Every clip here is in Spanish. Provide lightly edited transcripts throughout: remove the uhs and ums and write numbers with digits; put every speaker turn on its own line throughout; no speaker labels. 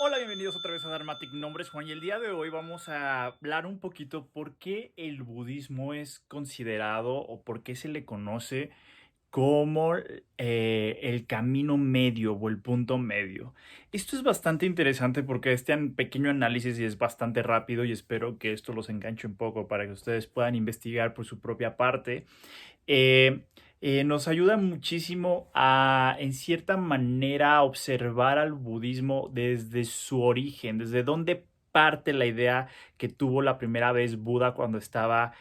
Hola, bienvenidos otra vez a Dharmatic. Mi nombre es Juan y el día de hoy vamos a hablar un poquito por qué el budismo es considerado o por qué se le conoce como el camino medio o el punto medio. Esto es bastante interesante porque pequeño análisis y es bastante rápido y espero que esto los enganche un poco para que ustedes puedan investigar por su propia parte. eh, Nos ayuda muchísimo a, en cierta manera, observar al budismo desde su origen, desde dónde parte la idea que tuvo la primera vez Buda cuando estaba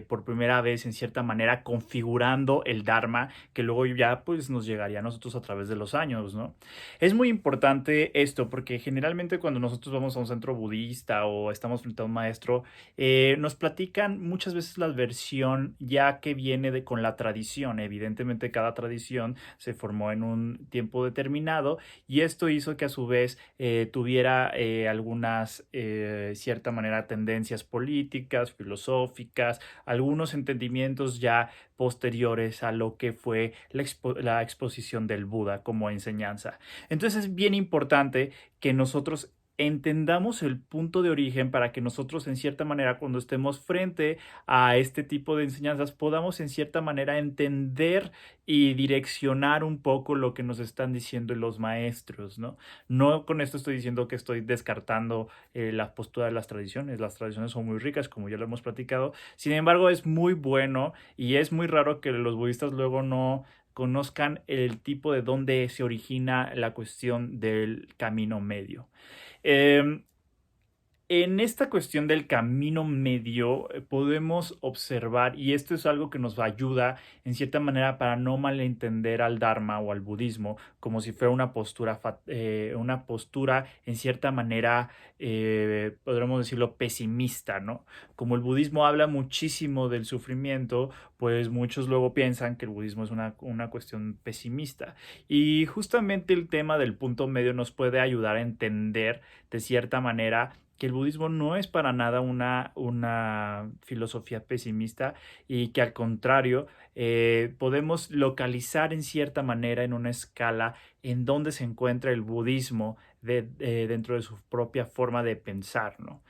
por primera vez, en cierta manera, configurando el Dharma, que luego ya pues nos llegaría a nosotros a través de los años, ¿no? Es muy importante esto porque generalmente cuando nosotros vamos a un centro budista o estamos frente a un maestro, nos platican muchas veces la versión ya que viene con la tradición. Evidentemente cada tradición se formó en un tiempo determinado y esto hizo que a su vez tuviera algunas, cierta manera, tendencias políticas, filosóficas, algunos entendimientos ya posteriores a lo que fue la exposición del Buda como enseñanza. Entonces es bien importante que nosotros entendamos el punto de origen para que nosotros en cierta manera cuando estemos frente a este tipo de enseñanzas podamos en cierta manera entender y direccionar un poco lo que nos están diciendo los maestros, ¿no? No con esto estoy diciendo que estoy descartando la postura de las tradiciones son muy ricas como ya lo hemos platicado, sin embargo es muy bueno y es muy raro que los budistas luego no conozcan el tipo de dónde se origina la cuestión del camino medio. Eh, en esta cuestión del camino medio podemos observar, y esto es algo que nos ayuda en cierta manera para no malentender al Dharma o al budismo como si fuera una postura en cierta manera, podríamos decirlo, pesimista, ¿no? Como el budismo habla muchísimo del sufrimiento, pues muchos luego piensan que el budismo es una cuestión pesimista. Y justamente el tema del punto medio nos puede ayudar a entender de cierta manera que el budismo no es para nada una filosofía pesimista y que al contrario podemos localizar en cierta manera en una escala en donde se encuentra el budismo dentro de su propia forma de pensar, ¿no?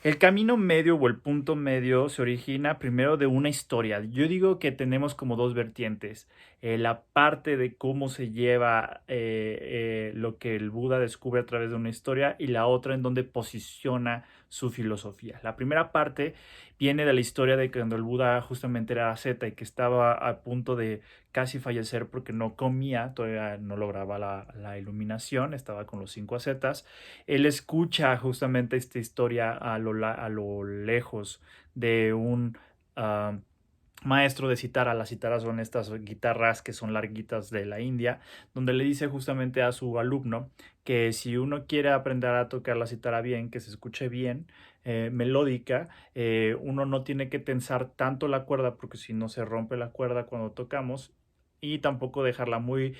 El camino medio o el punto medio se origina primero de una historia. Yo digo que tenemos como dos vertientes. La parte de cómo se lleva lo que el Buda descubre a través de una historia y la otra en donde posiciona su filosofía. La primera parte viene de la historia de cuando el Buda justamente era asceta y que estaba a punto de casi fallecer porque no comía, todavía no lograba la iluminación, estaba con los cinco ascetas. Él escucha justamente esta historia a lo lejos de un maestro de citara. Las citaras son estas guitarras que son larguitas de la India, donde le dice justamente a su alumno que si uno quiere aprender a tocar la citara bien, que se escuche bien, melódica, uno no tiene que tensar tanto la cuerda porque si no se rompe la cuerda cuando tocamos y tampoco dejarla muy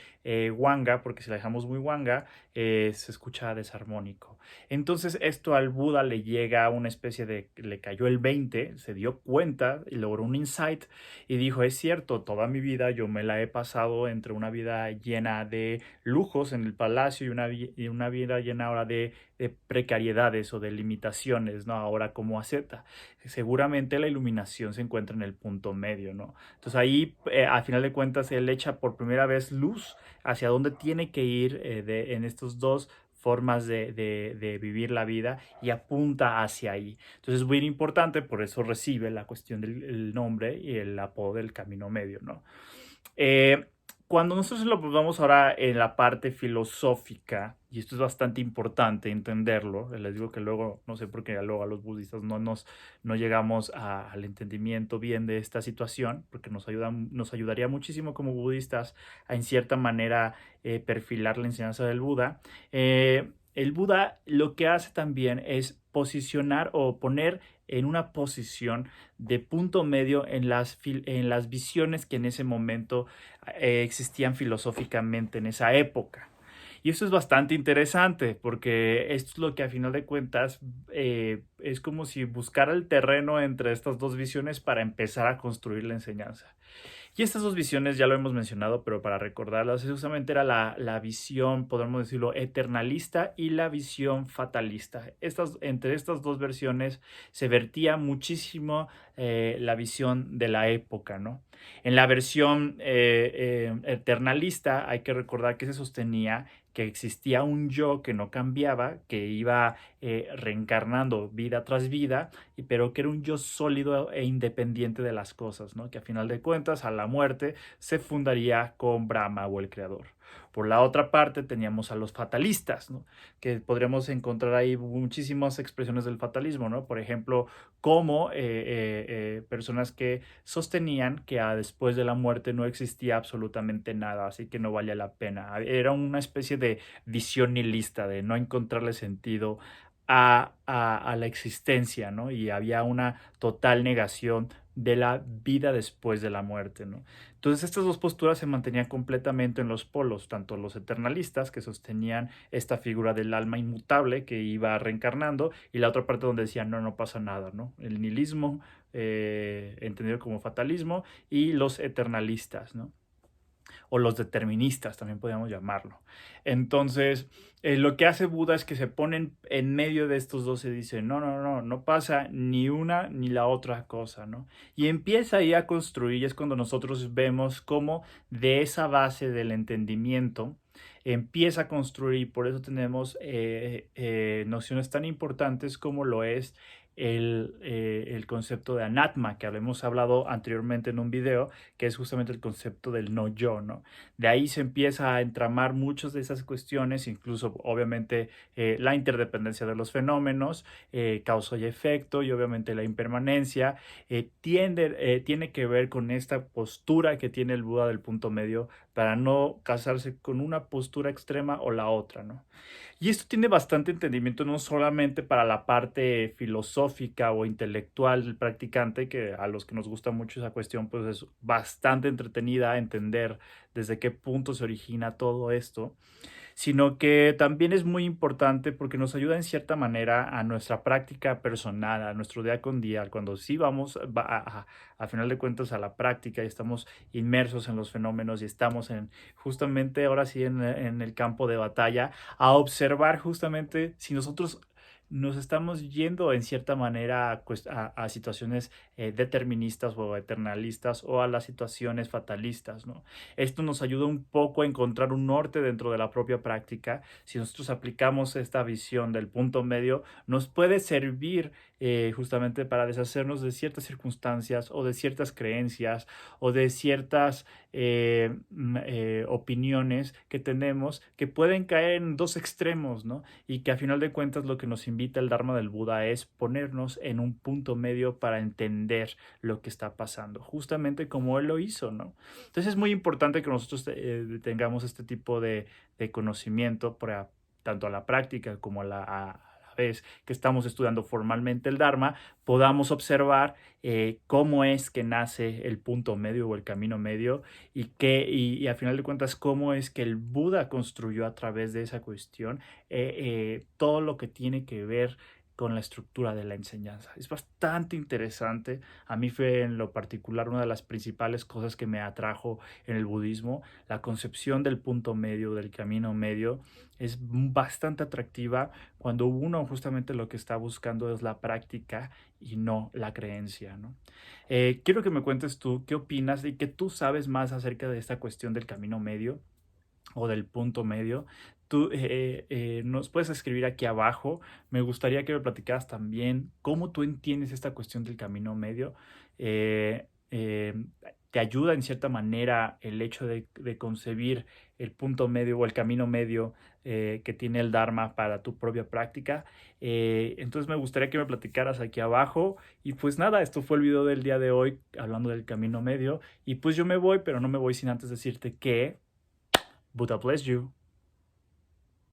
guanga, porque si la dejamos muy guanga, se escucha desarmónico. Entonces esto al Buda le llega a una especie de, le cayó el 20, se dio cuenta y logró un insight y dijo, es cierto, toda mi vida yo me la he pasado entre una vida llena de lujos en el palacio y una vida llena ahora de precariedades o de limitaciones, ¿no? Ahora como asceta. Seguramente la iluminación se encuentra en el punto medio, ¿no? Entonces ahí, al final de cuentas, él echa por primera vez luz hacia dónde tiene que ir en estos dos formas de vivir la vida y apunta hacia ahí. Entonces es muy importante, por eso recibe la cuestión del el nombre y el apodo del camino medio, ¿no? Eh, Cuando nosotros lo vamos ahora en la parte filosófica, y esto es bastante importante entenderlo, les digo que luego, no sé por qué luego a los budistas no llegamos al entendimiento bien de esta situación, porque nos ayudaría muchísimo como budistas a en cierta manera perfilar la enseñanza del Buda. El Buda lo que hace también es posicionar o poner en una posición de punto medio en las visiones que en ese momento existían filosóficamente en esa época. Y esto es bastante interesante porque esto es lo que a final de cuentas es como si buscara el terreno entre estas dos visiones para empezar a construir la enseñanza. Y estas dos visiones ya lo hemos mencionado, pero para recordarlas, justamente era la visión, podemos decirlo, eternalista y la visión fatalista. Entre estas dos versiones se vertía muchísimo la visión de la época, ¿no? En la versión eternalista hay que recordar que se sostenía que existía un yo que no cambiaba, que iba reencarnando vida tras vida, pero que era un yo sólido e independiente de las cosas, ¿no? Que a final de cuentas, a la muerte, se fundaría con Brahma o el creador. Por la otra parte teníamos a los fatalistas, ¿no? Que podríamos encontrar ahí muchísimas expresiones del fatalismo, ¿no? Por ejemplo, como personas que sostenían que después de la muerte no existía absolutamente nada, así que no valía la pena. Era una especie de visión nihilista, de no encontrarle sentido a la existencia, ¿no? Y había una total negación de la vida después de la muerte, ¿no? Entonces estas dos posturas se mantenían completamente en los polos, tanto los eternalistas que sostenían esta figura del alma inmutable que iba reencarnando y la otra parte donde decían no, no pasa nada, ¿no? El nihilismo, entendido como fatalismo, y los eternalistas, ¿no? O los deterministas, también podríamos llamarlo. Entonces, lo que hace Buda es que se ponen en medio de estos dos y dice, no, no, no, no pasa ni una ni la otra cosa, ¿no? Y empieza ahí a construir, y es cuando nosotros vemos cómo de esa base del entendimiento empieza a construir, por eso tenemos nociones tan importantes como lo es el concepto de anatma, que hemos hablado anteriormente en un video, que es justamente el concepto del no yo, ¿no? De ahí se empieza a entramar muchas de esas cuestiones, incluso obviamente la interdependencia de los fenómenos, causa y efecto, y obviamente la impermanencia, tiene que ver con esta postura que tiene el Buda del punto medio para no casarse con una postura extrema o la otra, ¿no? Y esto tiene bastante entendimiento no solamente para la parte filosófica o intelectual del practicante, que a los que nos gusta mucho esa cuestión, pues es bastante entretenida entender desde qué punto se origina todo esto, sino que también es muy importante porque nos ayuda en cierta manera a nuestra práctica personal, a nuestro día con día, cuando sí vamos a final de cuentas a la práctica y estamos inmersos en los fenómenos y estamos justamente ahora sí en el campo de batalla, a observar justamente si nosotros nos estamos yendo en cierta manera a situaciones deterministas o eternalistas o a las situaciones fatalistas, ¿no? Esto nos ayuda un poco a encontrar un norte dentro de la propia práctica. Si nosotros aplicamos esta visión del punto medio, nos puede servir justamente para deshacernos de ciertas circunstancias o de ciertas creencias o de ciertas opiniones que tenemos que pueden caer en dos extremos, ¿no? Y que a final de cuentas lo que nos invita el Dharma del Buda es ponernos en un punto medio para entender lo que está pasando, justamente como él lo hizo, ¿no? Entonces es muy importante que nosotros tengamos este tipo de conocimiento para tanto a la práctica como a la vez que estamos estudiando formalmente el Dharma, podamos observar cómo es que nace el punto medio o el camino medio y a final de cuentas cómo es que el Buda construyó a través de esa cuestión todo lo que tiene que ver con la estructura de la enseñanza. Es bastante interesante. A mí fue en lo particular una de las principales cosas que me atrajo en el budismo. La concepción del punto medio, del camino medio, es bastante atractiva cuando uno justamente lo que está buscando es la práctica y no la creencia, ¿no? Quiero que me cuentes tú qué opinas y qué tú sabes más acerca de esta cuestión del camino medio o del punto medio. Tú nos puedes escribir aquí abajo. Me gustaría que me platicaras también cómo tú entiendes esta cuestión del camino medio. Eh, eh, ¿Te ayuda en cierta manera el hecho de concebir el punto medio o el camino medio que tiene el Dharma para tu propia práctica? Entonces me gustaría que me platicaras aquí abajo. Y pues nada, esto fue el video del día de hoy hablando del camino medio. Y pues yo me voy, pero no me voy sin antes decirte que Buddha bless you.